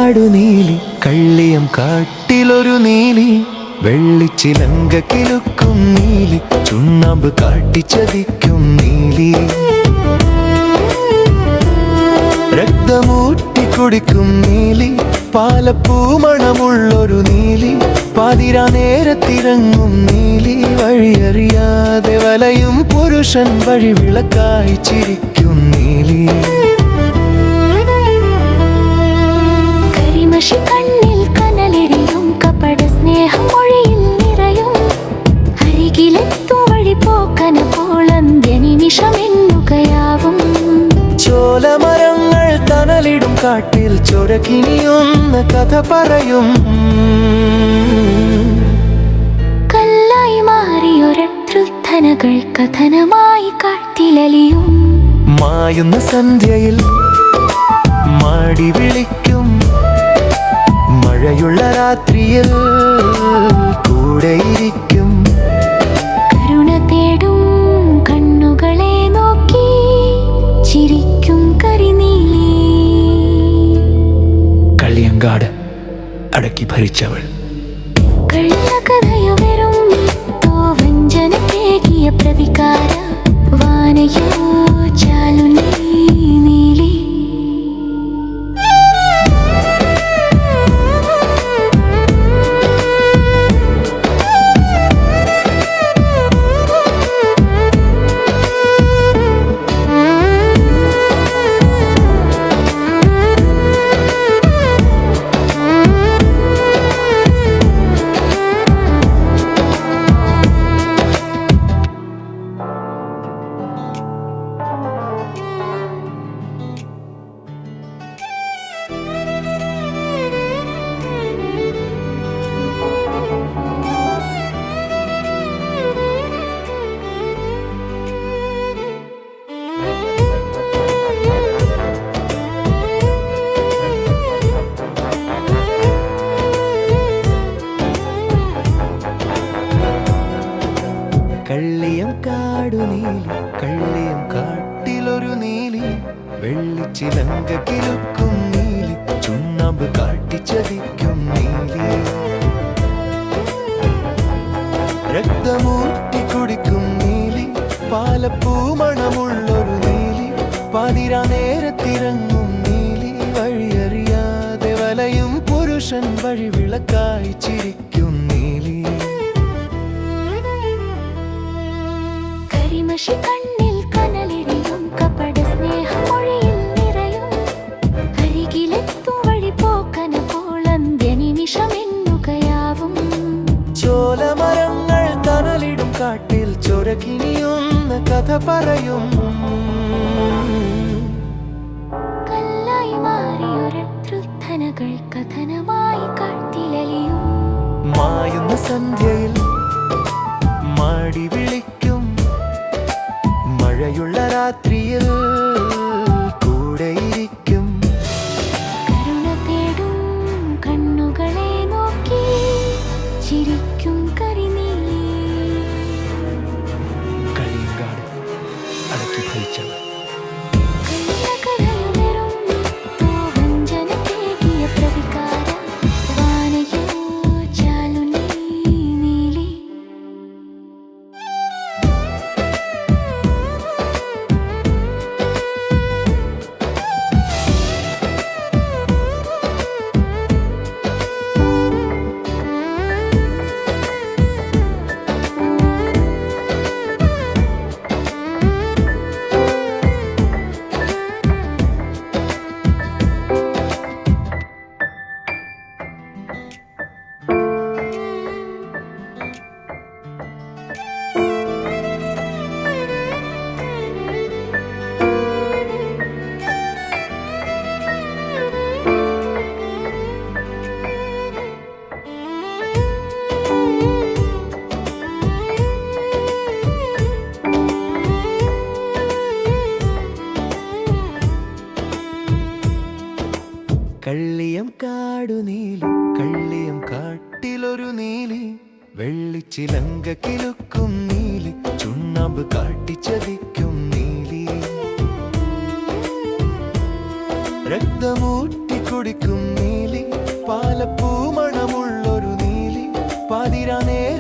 കാടു നീലി കള്ളിയം കാട്ടിലൊരു നീലി വെള്ളിച്ചിലങ്ക കിലുക്കും നീലി ചുണ്ണാമ്പ് കാട്ടിച്ചതിക്കും നീലി രക്തമൂറ്റി കുടിക്കും നീലി പാലപ്പൂമണമുള്ളൊരു നീലി പാതിരാ നേരത്തിറങ്ങും നീലി വഴിയറിയാതെ വലയും പുരുഷൻ വഴി വിളക്കായി ചിരിക്കും നീലി കരിമഷി കണ്ണിൽ കനലെരിയും കപട സ്നേഹം മൊഴിയിൽ നിറയും അരികിലെത്തും വഴി പോക്കന പോളന്ത്യനിമിഷമെന്നുകയാവും ചോലമരങ്ങൾ തണലിടും കാട്ടിൽ ചൊരകിനിയൊന്ന കഥ പറയും കല്ലായി മാറിയൊരതൃദ്ധനകൾ കഥനമായി കാട്ടിലലിയും മായുന്ന സന്ധ്യയിൽ മാടി വിളിക്കും മഴയുള്ള രാത്രിയിൽ കൂടെയിരിക്കും കരുണ തേടും കണ്ണുകളെ നോക്കി ചിരിക്കും കരിനീലി കളിയങ്കാട് അടക്കി ഭരിച്ചവൾ കള്ളകഥയോ വെറും മിത്തോ വഞ്ചനക്കേകിയ പ്രതികാര വാനയോ ചാലുനീ നീലി കള്ളിയം കാടു നീലി കള്ളിയം കാട്ടിലൊരു നീലി വെള്ളിച്ചിലങ്ക കിലുക്കും നീലി ചുണ്ണാമ്പ് കാട്ടിച്ചതിക്കും നീലി രക്തമൂറ്റി കുടിക്കും നീലി പാലപ്പൂമണമുള്ളൊരു നീലി പാതിരാ നേരത്തിറങ്ങും നീലി വഴിയറിയാതെ വലയും പുരുഷൻ വഴി വിളക്കായി ചിരിക്കും നീലി കരിമഷി കണ്ണിൽ കനലെരിയും കപട സ്നേഹം മൊഴിയിൽ നിറയും അരികിലെത്തും വഴി പോക്കന പോളന്ത്യനിമിഷമെന്നുകയാവും ചോലമരങ്ങൾ തണലിടും കാട്ടിൽ ചൊരകിനിയൊന്ന കഥ പറയും കല്ലായി മാറിയൊരതൃദ്ധനകൾ കഥനമായി കാട്ടിലലിയും മായുന്ന സന്ധ്യയിൽ മാടി വിളിക്കും മഴയുള്ള രാത്രിയിൽ കൂടെയിരിക്കും കരുണ തേടും കണ്ണുകളെ നോക്കി ചിരിക്കും കരിനീലി കളിയങ്കാട് അടക്കി ഭരിച്ചവൾ കള്ളകഥയോ വെറും മിത്തോ വഞ്ചനക്കേകിയ പ്രതികാര വാനയോ ചാലുനീ നീലി കള്ളിയം കാടു നീലി കള്ളിയം കാട്ടിലൊരു നീലി വെള്ളിച്ചിലങ്ക കിലുക്കും നീലി ചുണ്ണാമ്പ് കാട്ടിച്ചതിക്കും നീലി രക്തമൂറ്റി കുടിക്കും നീലി പാലപ്പൂ മണമുള്ളൊരു നീലി പാതിരാ നേരം